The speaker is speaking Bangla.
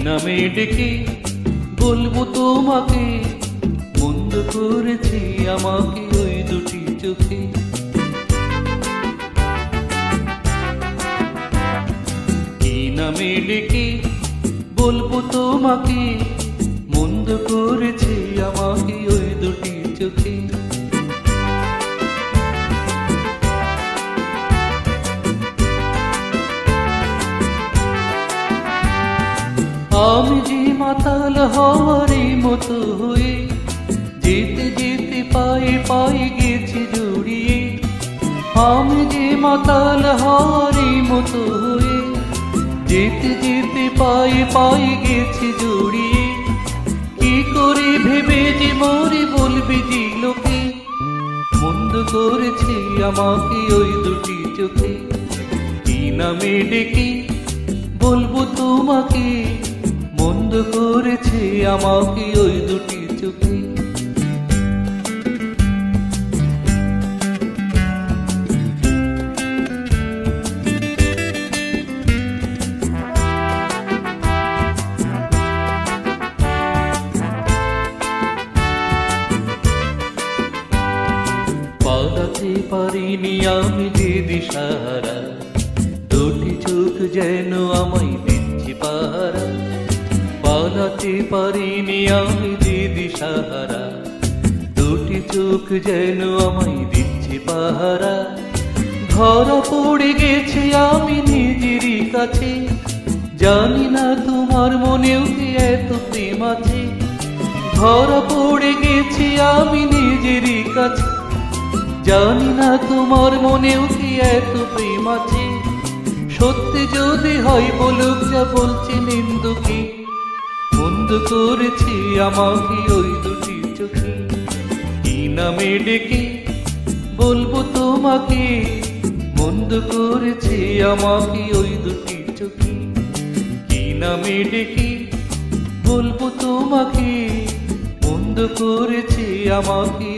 নামে ডেকে বলবো তোমাকে, মন্দ করেছি আমাকে ওই দুটি চোখে। কি নামে ডেকে বলবো তোমাকে, মন্দ করেছি আমাকে ওই দুটি চোখে। আমি যে মাতাল হওয়ারই মতো হয়ে যেতে যেতে পায়ে পায়ে গেছি জড়িয়ে। আমি যে মাতাল হওয়ারই মতো হয়ে যেতে যেতে পায়ে পায়ে গেছি জড়িয়ে। কি করে ভেবে যে মরে বলবি যে লোকে, মন্দ করেছি আমাকে ওই দুটি চোখে। কি নামে ডেকে বলবো তোমাকে, মন্দ করেছে আমাকে ওই দুটি চোখে। পালাতে পারিনি আমি যে দিশাহারা, দুটি চোখ যেন আমায় দিচ্ছে পাহারা। পালাতে পারিনি আমি যে দিশাহারা, দুটি চোখ যেন আমায় দিচ্ছে পাহারা। ধরা পড়ে গেছে আমি নিজেরই কাছে, জানি না তোমার মনেও কি এত প্রেম আছে। ধরা পড়ে গেছি আমি নিজেরই কাছে, জানি না তোমার মনেও কি এত প্রেম আছে। সত্যি যদি হয় বলুক যা বলছে নিন্দুকে, মন্দ করেছি আমাকে ওই দুটি চোখে। কি নামে ডেকে বলবো তোমাকে, মন্দ করেছি আমাকে ওই দুটি চোখে। কি নামে ডেকে বলবো তোমাকে, মন্দ করেছি আমাকে